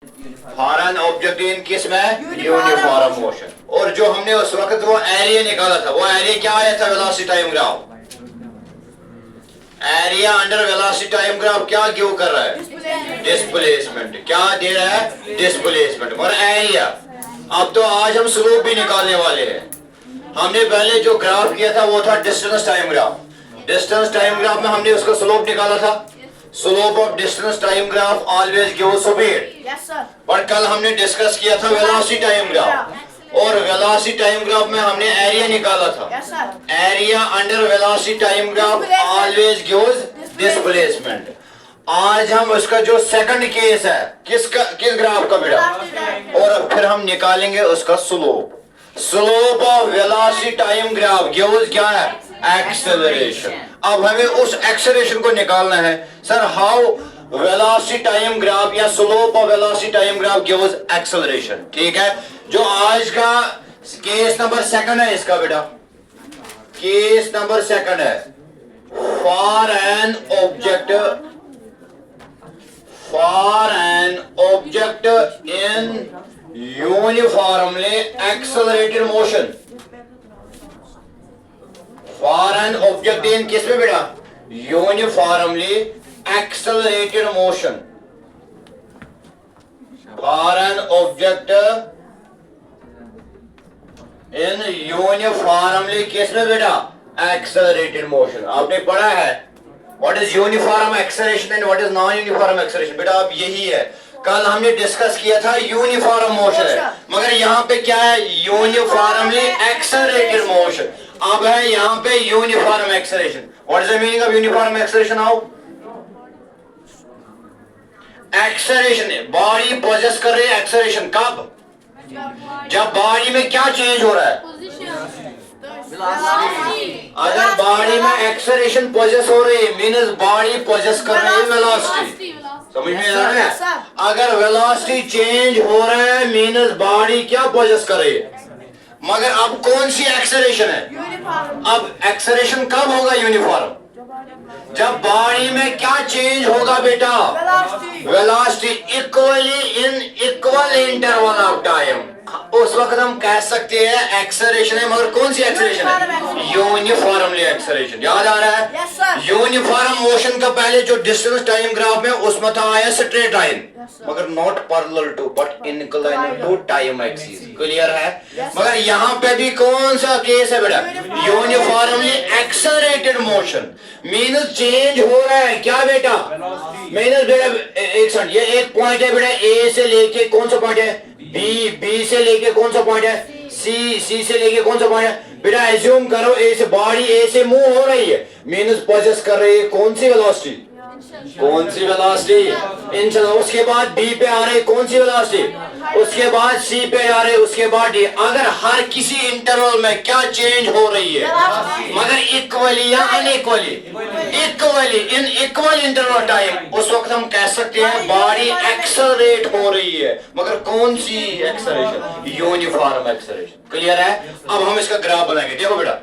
Foreign object in किस में uniform motion. और जो हमने उस वक्त वो एरिया निकाला था, वो एरिया क्या आया था velocity time graph. Area under velocity time graph क्या गिव कर रहा है, डिस्प्लेसमेंट। क्या दे रहा है, डिस्प्लेसमेंट और एरिया। अब तो आज हम स्लोप भी निकालने वाले हैं। हमने पहले जो ग्राफ किया था वो था distance time graph. Distance time graph में हमने उसका स्लोप निकाला था। Slope of distance time graph always gives speed. पर कल हमने डिस्कस किया था वेलोसिटी टाइम ग्राफ, और वेलोसिटी टाइम ग्राफ में हमने एरिया निकाला था। Area under velocity time graph always gives displacement. आज हम उसका जो सेकंड केस है किस ग्राफ का बेटा, और फिर हम निकालेंगे उसका slope. Slope of velocity time graph gives क्या है, एक्सेलरेशन। अब हमें उस एक्सेलरेशन को निकालना है। Sir how velocity time graph या slope of velocity time graph gives acceleration. ठीक है, जो आज का केस नंबर सेकंड है इसका बेटा, केस नंबर सेकंड है। For an object in uniformly accelerated motion. For an object in किस में बेटा, uniformly accelerated motion. For an object in uniformly किस में बेटा, एक्सेलरेटेड मोशन। आपने पढ़ा है what is uniform acceleration and what is non uniform acceleration. बेटा अब यही है, कल हमने डिस्कस किया था यूनिफॉर्म मोशन है, मगर यहाँ पे क्या है, यूनिफॉर्मली एक्सेलरेटेड मोशन। अब है यहाँ पे uniform acceleration. What is the meaning of uniform acceleration. आओ, एक्सेलरेशन बॉडी पोजेस कर रही है। एक्सेलरेशन कब, जब बॉडी में क्या चेंज हो रहा है, अगर बॉडी में एक्सेलरेशन पोजेस हो रही है मींस बॉडी पोजेस कर रही है वेलोसिटी। समझ में आ रहा है, अगर वेलोसिटी चेंज हो रहा है मींस बॉडी क्या पोजेस कर रही है। मगर अब कौन सी एक्सेलरेशन है, अब एक्सेलरेशन कब होगा यूनिफॉर्म, जब बॉडी में क्या चेंज होगा बेटा, velocity equally in equal interval of time. उस वक्त हम कह सकते हैं एक्सेलरेशन है, मगर कौन सी एक्सेलरेशन है, यूनिफॉर्मली एक्सेलरेशन। याद आ रहा है, यूनिफॉर्म मोशन का पहले जो डिस्टेंस टाइम ग्राफ में उसमें था आया स्ट्रेट लाइन, मगर not parallel to but incline to time axis. Clear है, मगर यहाँ पे भी कौन सा केस है बेटा, uniformly accelerated motion means change हो रहा है क्या बेटा, मींस बेटा एक सेकंड, ये एक पॉइंट है बेटा, ए से लेके कौन सा पॉइंट है, बी से लेके कौन सा पॉइंट है, सी से लेके कौन सा पॉइंट है बेटा। एज्यूम करो ए से बॉडी ए से मूव हो रही है मींस पोजेस कर रही है कौन सी वेलोसिटी, कौन सी वेलोसिटी, इंशाल्लाह। उसके बाद बी पे आ रहे कौन सी वेलोसिटी, उसके बाद सी पे आ रहे, उसके बाद डी। अगर हर किसी इंटरवल में क्या चेंज हो रही है, मगर इक्वली या unequally, equally in equal interval time, उस वक्त हम कह सकते हैं बॉडी एक्सेलरेट हो रही है। मगर कौन सी एक्सेलरेशन, यूनिफॉर्म एक्सेलरेशन। क्लियर है, अब हम इसका ग्राफ बनाएंगे। देखो बेटा,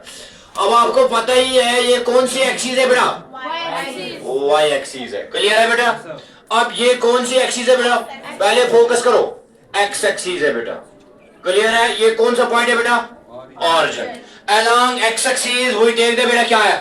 अब आपको पता ही है ये कौन सी एक्सिस है बेटा, वाई एक्सिस है। क्लियर है बेटा, अब ये कौन सी एक्सिस है बेटा, पहले फोकस करो, एक्स एक्सिस है बेटा। क्लियर है, ये कौन सा पॉइंट है बेटा, origin. Along x axis we take the बेटा क्या है,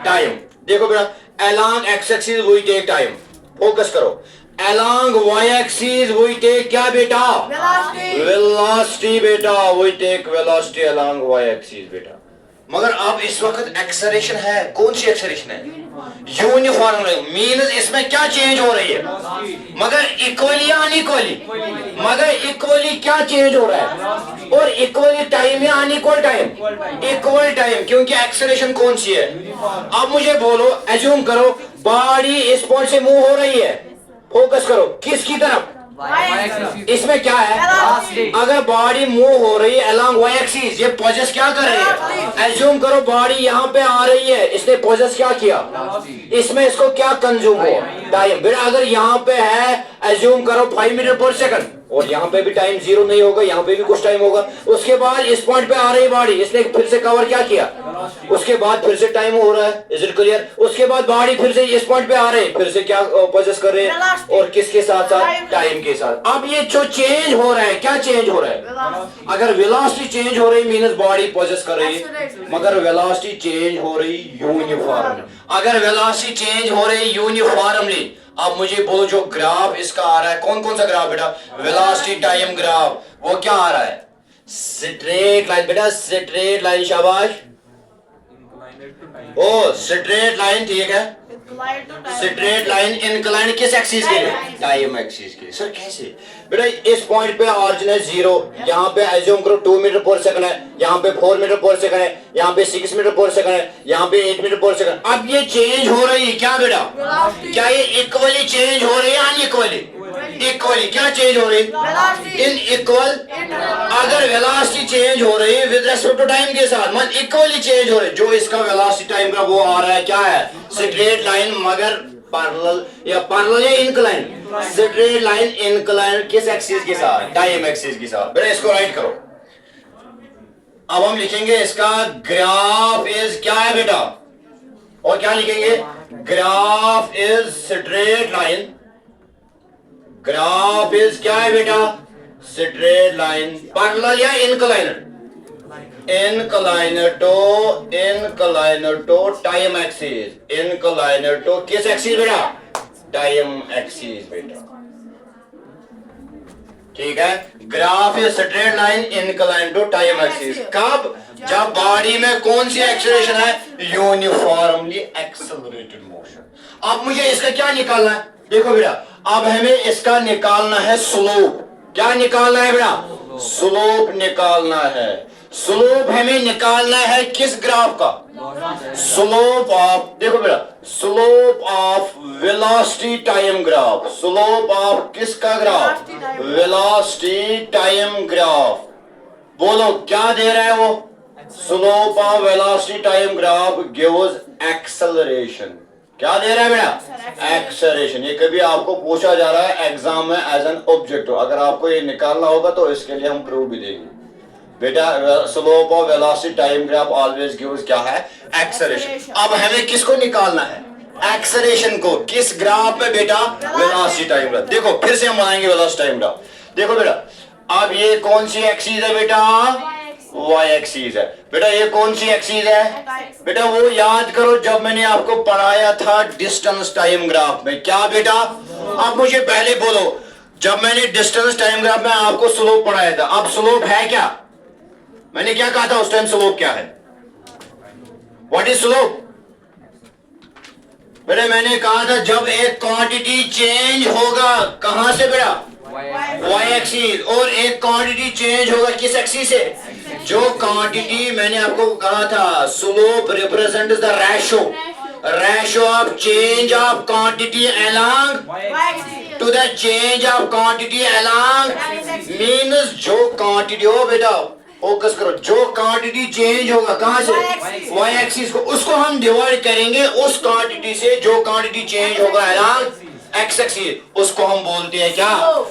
टाइम। देखो बेटा, along x axis we take time, focus करो। Along Y axis we take क्या बेटा, वेलोसिटी बेटा, we take velocity along Y axis बेटा। मगर अब इस वक्त एक्सेलरेशन है, कौन सी एक्सेलरेशन है, यूनिफॉर्म मींस इसमें क्या चेंज हो रही है, मगर इक्वली या अनइक्वली, मगर इक्वली क्या चेंज हो रहा है, और इक्वली टाइम या अनइक्वल टाइम, इक्वल टाइम, क्योंकि एक्सेलरेशन कौन सी है। अब मुझे बोलो, एज्यूम करो बॉडी इस पॉइंट से मूव हो रही है, फोकस करो किसकी तरफ, इसमें क्या है, अगर बॉडी मूव हो रही है अलोंग वाई एक्सिस, ये पोजेस क्या कर रही है, एज्यूम करो बॉडी यहाँ पे आ रही है, इसने पोजेस क्या किया, इसमें इसको क्या कंज्यूम हुआ, टाइम। अगर यहाँ पे है एज्यूम करो 5 मीटर पर सेकंड, और यहाँ पे भी टाइम जीरो नहीं होगा, यहाँ पे भी कुछ टाइम होगा। उसके बाद इस पॉइंट पे आ रही बॉडी, इसने फिर से कवर क्या किया, उसके बाद फिर से टाइम हो रहा है, इज इट क्लियर। उसके बाद बॉडी फिर से इस पॉइंट पे आ रही, फिर से क्या पोजेस कर रहे हैं, और किसके साथ साथ, टाइम के साथ। अब ये जो चेंज हो रहा है, क्या चेंज हो रहा है, अगर वेलोसिटी चेंज हो रही मींस बॉडी पोजेस कर रही है, मगर वेलोसिटी चेंज हो रही यूनिफॉर्मली। अगर वेलोसिटी चेंज हो रही यूनिफॉर्मली, अब मुझे बोलो जो ग्राफ इसका आ रहा है, कौन कौन सा ग्राफ बेटा, वेलोसिटी टाइम ग्राफ, वो क्या आ रहा है, स्ट्रेट लाइन बेटा, स्ट्रेट लाइन, शाबाश, ओ स्ट्रेट लाइन, ठीक है, स्ट्रेट लाइन इंक्लाइन किस एक्सिस के लिए, टाइम एक्सिस के लिए। सर कैसे बेटा, इस पॉइंट पे ऑरिजिन है 0, यहाँ पे एज्यूम करो 2 मीटर पर सेकंड है, यहाँ पे 4 मीटर पर सेकंड है, यहाँ पे 6 मीटर पर सेकंड है, यहाँ पे 8 मीटर पर सेकंड। अब ये चेंज हो रही है क्या बेटा, क्या ये इक्वली चेंज हो रही है, अनइक्वली, इक्वली क्या चेंज हो रही है, इन इक्वल। अगर वेलोसिटी चेंज हो रही है विद रेस्पेक्ट टू टाइम के साथ, मतलब इक्वली चेंज हो रही है, जो इसका वेलोसिटी टाइम का वो आ रहा है क्या है, स्ट्रेट लाइन, मगर पैरेलल या इंक्लाइन, स्ट्रेट लाइन इंक्लाइन किस एक्सिस के साथ, टाइम एक्सिस के साथ। बेटा इसको राइट करो। अब हम लिखेंगे इसका ग्राफ इज क्या है बेटा, और क्या लिखेंगे, graph is straight line, graph is क्या है बेटा, स्ट्रेट लाइन, पैरेलल या incliner, incliner to time axis, incliner to किस एक्सिस बेटा, टाइम एक्सिस बेटा, ठीक है। Graph is straight line incline to time axis, कब, जब बॉडी में कौन सी एक्सेलरेशन है, यूनिफॉर्मली एक्सेलरेटेड मोशन। अब मुझे इसका क्या निकालना है, देखो बेटा, अब हमें इसका निकालना है स्लोप, क्या निकालना है बेटा, स्लोप निकालना है। स्लोप हमें निकालना है किस ग्राफ का, स्लोप ऑफ, देखो बेटा, slope of velocity time graph, slope of किसका ग्राफ, वेलोसिटी टाइम ग्राफ। बोलो क्या दे रहा है वो, slope of velocity time graph gives acceleration, क्या दे रहा है बेटा, एक्सेलरेशन। ये कभी आपको पूछा जा रहा है एग्जाम में एज एन ऑब्जेक्टिव, अगर आपको ये निकालना होगा तो इसके लिए हम प्रूफ भी देंगे बेटा। Slope of velocity time graph always gives क्या है, एक्सेलरेशन। अब हमें किसको निकालना है, एक्सेलरेशन को, किस ग्राफ में बेटा, वेलोसिटी टाइम ग्राफ। देखो फिर से हम बनाएंगे वेलोसिटी टाइम ग्राफ। देखो बेटा, अब ये कौन सी एक्सिस है बेटा, वाई एक्सिस है बेटा। ये कौन सी एक्सिस है बेटा, वो याद करो जब मैंने आपको पढ़ाया था डिस्टेंस टाइम ग्राफ में, क्या बेटा। अब मुझे पहले बोलो, जब मैंने डिस्टेंस टाइम ग्राफ में आपको स्लोप पढ़ाया था, अब स्लोप है क्या, मैंने क्या कहा था उस टाइम, स्लोप क्या है, व्हाट इज स्लोप बेटा। मैंने कहा था जब एक क्वांटिटी चेंज होगा, कहां से बेटा, वाई एक्सिस, और एक क्वांटिटी चेंज होगा किस एक्सिस से, जो क्वांटिटी मैंने आपको कहा था, slope represents the ratio of change of quantity along to the change of quantity along, means जो क्वांटिटी हो बेटा, फोकस करो, जो क्वांटिटी चेंज होगा कहां से, वाई एक्सिस को, उसको हम डिवाइड करेंगे उस क्वांटिटी से जो क्वांटिटी चेंज होगा अलोंग एक्स एक्सिस, उसको हम बोलते हैं क्या,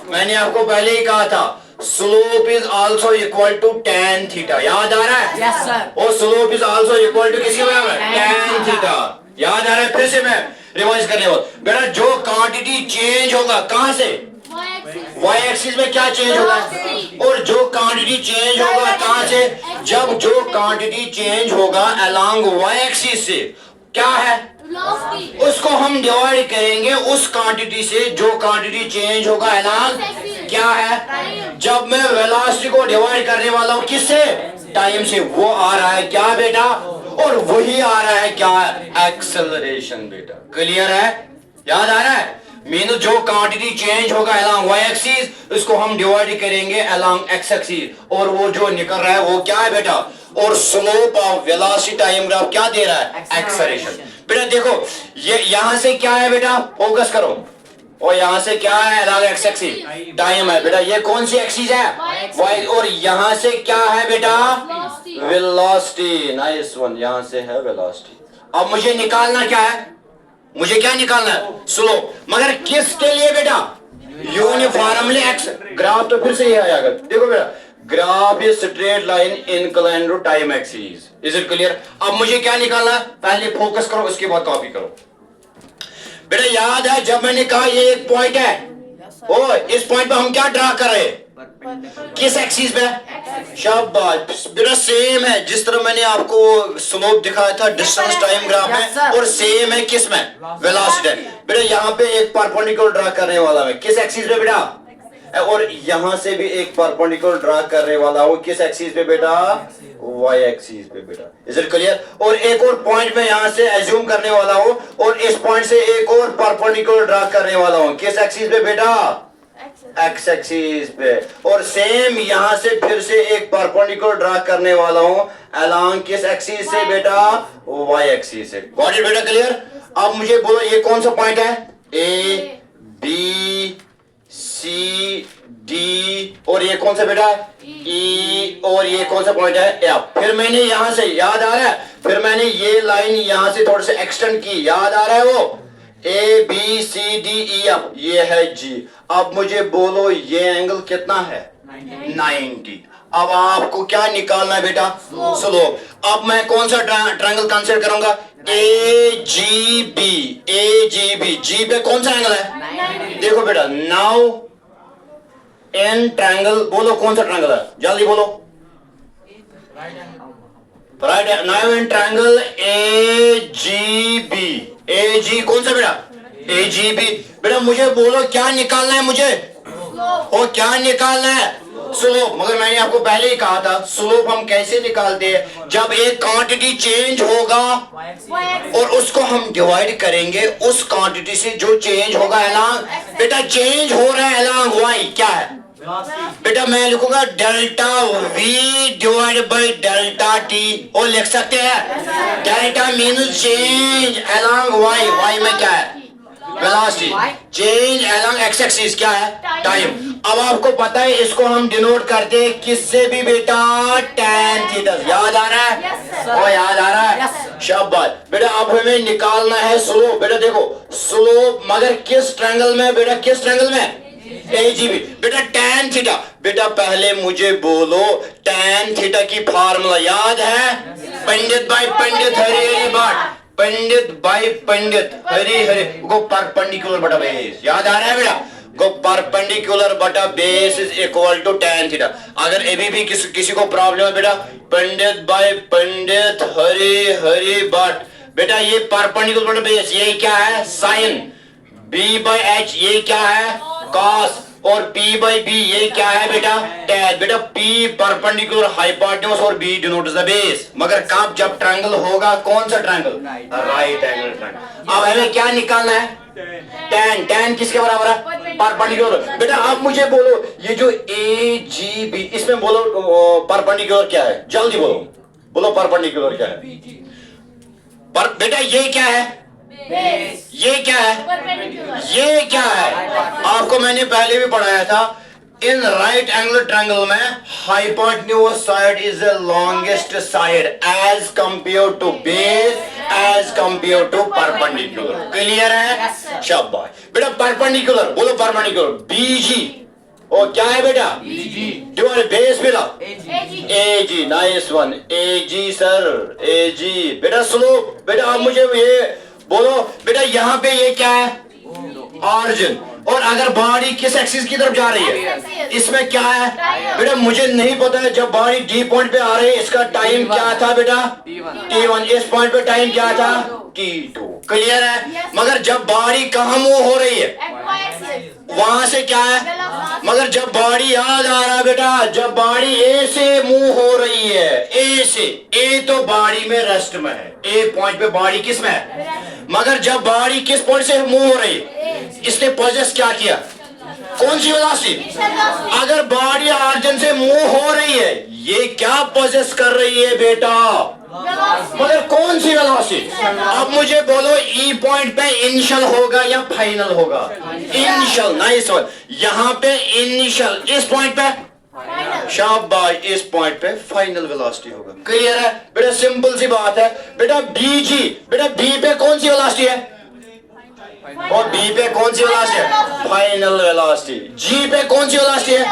मैंने आपको पहले ही कहा था slope is also equal to tan theta, याद आ रहा है, यस सर। और slope is also equal to किसके बराबर, tan थीटा, याद आ रहा है। फिर से मैं रिवाइज करने वाला बेटा, जो क्वांटिटी चेंज होगा कहां से, वाई एक्सिस में क्या चेंज होगा, और जो क्वांटिटी चेंज होगा कहां से, जब जो क्वांटिटी चेंज होगा अलोंग वाई एक्सिस से क्या है, उसको हम डिवाइड करेंगे उस क्वांटिटी से जो क्वांटिटी चेंज होगा अलोंग क्या है। जब मैं वेलोसिटी को डिवाइड करने वाला हूं किससे, टाइम से, वो आ रहा है क्या बेटा, और वही आ रहा है क्या, एक्सेलरेशन बेटा। क्लियर है, याद आ रहा है, मीन जो क्वांटिटी चेंज होगा अलोंग वाई एक्सिस, उसको हम डिवाइड करेंगे अलोंग एक्स एक्सिस, और वो जो निकल रहा है वो क्या है बेटा, और slope of velocity time graph क्या दे रहा है, एक्सेलरेशन। बेटा देखो ये यहां से क्या है बेटा, फोकस करो, और यहां से क्या है अलोंग एक्स एक्सिस, टाइम है बेटा। ये कौन सी एक्सिस है, वाई, और यहां से क्या है बेटा, वेलोसिटी, नाइस वन, यहां से है वेलोसिटी। अब मुझे निकालना क्या है, मुझे क्या निकालना है, स्लोप, मगर किसके लिए बेटा, यूनिफॉर्मली एक्स। ग्राफ तो फिर से ये आएगा, देखो बेटा, graph is straight line inclined to time axis. Is it clear? अब मुझे क्या निकालना है, पहले फोकस करो, उसके बाद कॉपी करो। बेटा याद है जब मैंने कहा ये एक पॉइंट है, ओ इस पॉइंट पे हम क्या ड्रा कर रहे हैं, किस एक्सिस पे? शाबाश बेटा, सेम है जिस तरह मैंने आपको स्लोप दिखाया था डिस्टेंस टाइम ग्राफ में, और सेम है किस में, वेलोसिटी। बेटा यहाँ पे एक परपेंडिकुलर ड्रा करने वाला मैं, किस एक्सिस पे बेटा, और यहां से भी एक परपेंडिकुलर ड्रा करने वाला हूं, किस एक्सिस पे बेटा, वाई एक्सिस पे बेटा। Is it clear? और एक और पॉइंट में यहां से एज्यूम करने वाला हूं, और इस पॉइंट से एक और परपेंडिकुलर ड्रा करने वाला हूं, किस एक्सिस पे बेटा, एक्स एक्सिस पे। और सेम यहां से फिर से एक परपेंडिकुलर ड्रा करने वाला हूं अलोंग किस एक्सिस से बेटा, वाई एक्सिस से। गॉट इट बेटा? क्लियर? अब मुझे बोलो ये कौन सा पॉइंट है, ए बी सी डी, और ये कौन सा बेटा, ई, और ये कौन सा पॉइंट है, एफ। फिर मैंने यहां से, याद आ रहा है, फिर मैंने ये लाइन यहां से थोड़ा सा एक्सटेंड की, याद आ रहा है वो, A B C D E F, ये है जी। अब मुझे बोलो ये एंगल कितना है, 90। अब आपको क्या निकालना है बेटा, स्लोप। अब मैं कौन सा ट्रायंगल कंसीडर करूंगा, ए G B, A G B, जी पे कौन सा एंगल है, देखो बेटा, नाउ इन ट्रायंगल, बोलो कौन सा ट्रायंगल है, जल्दी बोलो, right. Now in triangle A G B, A G कौन सा बेटा, ए जी बी। बेटा मुझे बोलो क्या निकालना है मुझे, और क्या निकालना है, स्लोप। मगर मैंने आपको पहले ही कहा था स्लोप हम कैसे निकालते हैं, जब एक क्वांटिटी चेंज होगा और उसको हम डिवाइड करेंगे उस क्वांटिटी से जो चेंज होगा अलोंग, बेटा चेंज हो रहा है अलोंग वाई, क्या है बेटा, मैं लिखूंगा delta v divide by delta t, और लिख सकते हैं delta means change along y, y में क्या है, velocity, change along x axis क्या है, टाइम। अब आपको पता है इसको हम डिनोट करते हैं किससे भी बेटा, tan थीटा। याद आ रहा है, वो याद आ रहा है, शाबाश बेटा। अब हमें निकालना है स्लोप। बेटा देखो स्लोप, मगर किस ट्रायंगल में बेटा, किस ट्रायंगल में, एजीबी। बेटा tan थीटा, बेटा पहले मुझे बोलो tan थीटा की फार्मूला याद है, पंडित भाई पंडित हरि हरि भट्ट, पंडित बाई पंडित हरी हरी को परपेंडिकुलर बटा बेस, याद आ रहा है बेटा, को परपेंडिकुलर बटा base is equal to tan theta. अगर अभी भी किसी को प्रॉब्लम है बेटा, पंडित बाई पंडित हरी हरी भट्ट, बेटा ये परपेंडिकुलर बटा बेस ये क्या है, साइन, b बाई h ये क्या है, cos, और p बाई b ये क्या है बेटा, tan। बेटा p परपेंडिकुलर हाइपोटेन्यूज और b डिनोट्स द बेस। मगर कब, जब ट्रायंगल होगा, कौन सा ट्रायंगल, राइट एंगल ट्रायंगल। अब हमें क्या निकालना है, tan, tan किसके बराबर है, परपेंडिकुलर। बेटा आप मुझे बोलो ये जो ए जी बी, इसमें बोलो परपेंडिकुलर क्या है, जल्दी बोलो, बोलो परपेंडिकुलर क्या है, पर बेटा ये क्या है, ये क्या है, ये क्या है, आपको मैंने पहले भी पढ़ाया था, इन राइट एंगल ट्रायंगल में hypotenuse side is the longest side as compare to base, as compare to perpendicular. Clear है, शाबाश बेटा। परपेंडिकुलर बोलो, परपेंडिकुलर बीजी, और क्या है बेटा, डिवाइड बेस बेटा, ए जी, नाइस वन, ए जी सर, ए जी। बेटा स्लोप, बेटा आप मुझे ये बोलो बेटा, यहाँ पे ये क्या है, ऑरिजिन, और अगर बॉडी किस एक्सिस की तरफ जा रही है, इसमें क्या है बेटा, मुझे नहीं पता है। जब बॉडी डी पॉइंट पे आ रही है, इसका टाइम क्या था बेटा, t1, इस पॉइंट पे टाइम क्या था, t2। क्लियर है, मगर जब बॉडी कहाँ मूव हो रही है, वहां से क्या है, मगर जब बॉडी, याद आ रहा बेटा, जब बॉडी ए से मूव हो रही है, ए से, ए तो बॉडी में रेस्ट में है, ए पॉइंट पे बॉडी किस में है, मगर जब बॉडी किस पॉइंट से मूव हो रही है, इसने पोजेस क्या किया, कौन सी वेलोसिटी, अगर बॉडी ऑरिजिन से मूव हो रही है, ये क्या पोजेस कर रही है बेटा, मगर कौन सी वेलोसिटी। अब मुझे बोलो ई पॉइंट पे इनिशियल होगा या फाइनल होगा, इनिशियल, नाइस वन। यहाँ पे इनिशियल, इस पॉइंट पे शाबाश, इस पॉइंट पे फाइनल वेलोसिटी होगा। क्लियर है बेटा, सिंपल सी बात है बेटा। बी जी, बेटा बी पे कौन सी वेलोसिटी है, और बी पे कौन सी वेलोसिटी है? Final velocity. जी पे कौन सी वेलोसिटी है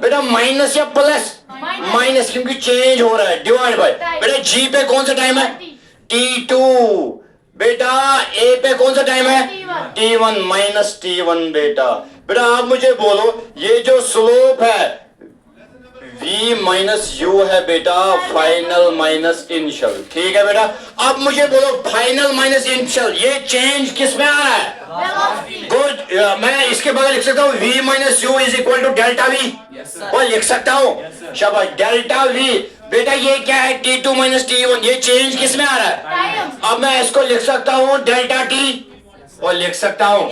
बेटा? माइनस या प्लस? माइनस, क्योंकि चेंज हो रहा है, डिवाइड बाय। बेटा जी पे कौन सा टाइम है? T2। बेटा ए पे कौन सा टाइम है? T1 माइनस T1 बेटा। बेटा आप मुझे बोलो, ये जो स्लोप है v माइनस यू है बेटा, फाइनल माइनस इनिशियल, ठीक है बेटा। अब मुझे बोलो फाइनल माइनस इनिशियल, ये चेंज किस में आ रहा है? गुड, मैं इसके बगैर लिख सकता हूँ v minus u is equal to delta v, और लिख सकता हूँ शाबाश, डेल्टा वी। बेटा ये क्या है? T2 माइनस T1, ये चेंज किस में आ रहा है? अब मैं इसको लिख सकता हूँ डेल्टा टी, और लिख सकता हूं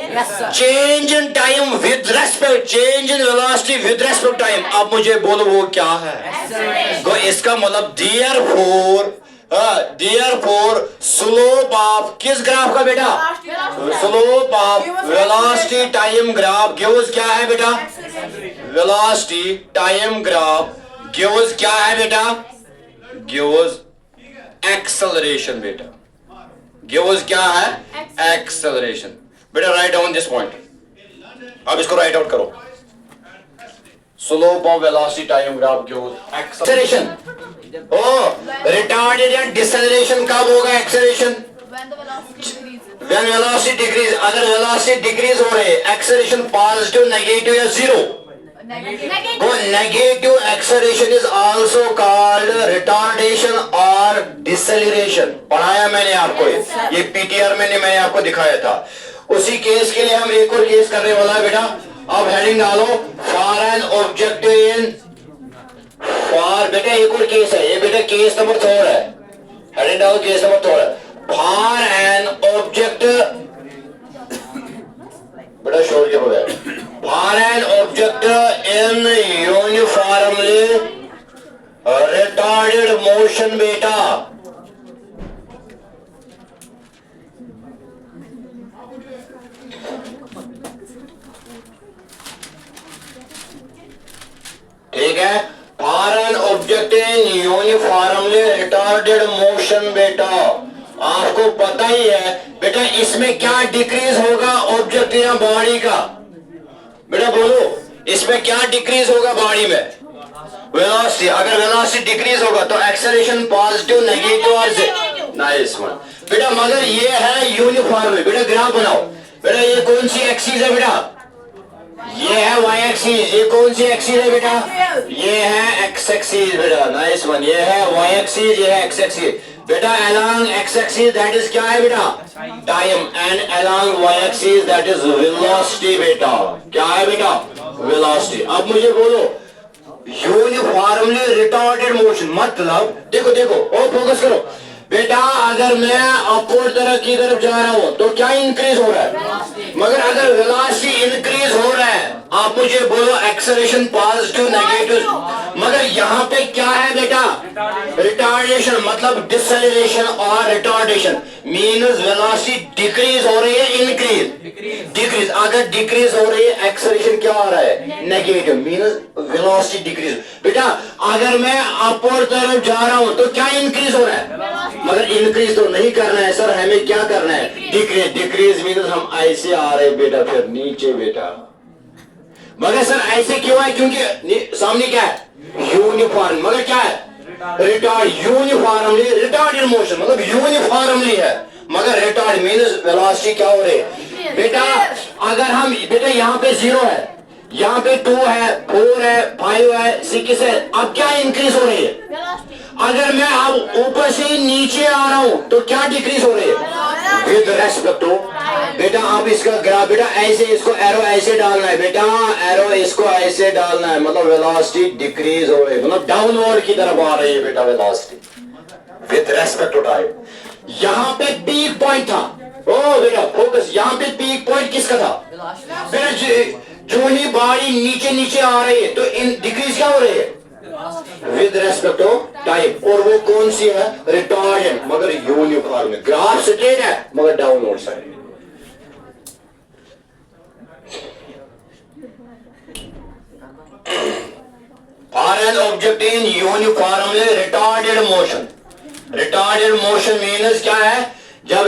change in time with respect, change in velocity with respect time. अब मुझे बोलो वो क्या है? तो इसका मतलब देयरफॉर स्लोप ऑफ किस ग्राफ का बेटा? Slope of velocity time graph gives क्या है बेटा? वेलोसिटी टाइम ग्राफ गिव्स क्या है बेटा? गिव्स एक्सेलरेशन बेटा। गिव्स क्या है? एक्सेलरेशन। बेटा राइट डाउन दिस पॉइंट, अब इसको राइट आउट करो। Slope of velocity time graph gives acceleration. Oh retarded या डिसेलरेशन कब होगा? Acceleration when velocity decrease. अगर वेलोसिटी डिक्रीज हो रही है, एक्सेलरेशन पॉजिटिव, नेगेटिव या zero? Negative acceleration is also called retardation or deceleration। पढ़ाया मैंने आपको, ये पीटीआर में मैंने आपको दिखाया था। उसी केस के लिए हम एक और केस करने वाला है बेटा। अब हेडिंग डालो, for an object in, for बेटा एक और केस है ये बेटा, केस नंबर 4 है। हेडिंग डालो केस नंबर 4 है, फॉर एन ऑब्जेक्ट, बड़ा शोर क्या हो गया? For an object in uniformly retarded motion बेटा, ठीक है? For an object in uniformly retarded motion बेटा, आपको पता ही है बेटा इसमें क्या डिक्रीज होगा ऑब्जेक्ट या बॉडी का? बेटा बोलो, इसमें क्या डिक्रीज होगा बॉडी में? वेलोसिटी। अगर वेलोसिटी डिक्रीज होगा तो एक्सेलरेशन पॉजिटिव, नेगेटिव और नाइस वन बेटा। मगर ये है यूनिफॉर्म। बेटा ग्राफ बनाओ। बेटा ये कौन सी एक्सिस है बेटा? ये है वाई एक्सिस। ये कौन सी एक्सिस है बेटा? ये है एक्स एक्सिस बेटा, नाइस वन। ये है वाई एक्सिस, ये है एक्स एक्सिस बेटा। along x axis that is क्या है बेटा? Time, and along y axis that is velocity बेटा। क्या है बेटा? वेलोसिटी। अब मुझे बोलो यूनिफॉर्मली रिटार्डेड मोशन मतलब, देखो देखो और फोकस करो बेटा, अगर मैं अपवर्ड तरफ की तरफ जा रहा हूं तो क्या इंक्रीज हो रहा है? मगर अगर वेलोसिटी इंक्रीज हो रहा है, आप मुझे बोलो एक्सेलरेशन पॉजिटिव, नेगेटिव, मगर यहाँ पे क्या है बेटा? रिटार्डेशन मतलब डिसेलरेशन और रिटार्डेशन मीन्स वेलोसिटी डिक्रीज हो रही है, इंक्रीज? डिक्रीज। अगर डिक्रीज हो रही है, एक्सेलरेशन क्या आ रहा है? Negative, means velocity decrease. बेटा अगर मैं अपवर्ड तरफ जा रहा हूं तो क्या इंक्रीज हो रहा है? मगर इंक्रीज तो नहीं करना है सर, हमें क्या करना है? डिक्रीज। डिक्रीज मीन्स हम ऐसे आ रहे बेटा, फिर नीचे बेटा। मगर सर ऐसे क्यों है? क्योंकि सामने क्या है? यूनिफॉर्म। मगर क्या है? रिटार्ड। यूनिफॉर्मली रिटार्डेड मोशन मतलब यूनिफॉर्मली है, मगर रिटार्ड मीन्स वेलोसिटी क्या हो रही है बेटा? अगर हम बेटा यहाँ पे 0 है, यहाँ पे 2 है, 4 है, 5 है, 6 है, अब क्या इंक्रीज हो रही है? अगर मैं अब ऊपर से नीचे आ रहा हूं तो क्या डिक्रीज हो रही है? विद रेस्पेक्ट टू बेटा। आप इसका ग्राफ बेटा ऐसे, इसको एरो ऐसे डालना है बेटा, एरो इसको ऐसे डालना है, मतलब वेलोसिटी डिक्रीज हो रही है, मतलब डाउनवर्ड की तरफ आ रही है बेटा velocity with respect to time. यहाँ पे पीक पॉइंट था, ओ बेटा फोकस, यहाँ पे पीक पॉइंट किसका था बेटा? जो ही बॉडी नीचे नीचे आ रही है तो इन डिक्रीज क्या हो रही है? With respect to time. और वो कौन सी है? रिटार्डेड, मगर यूनिफॉर्म है। ग्राफ स्ट्रेट है मगर downward side. For an object in uniformly retarded motion, retarded motion means क्या है?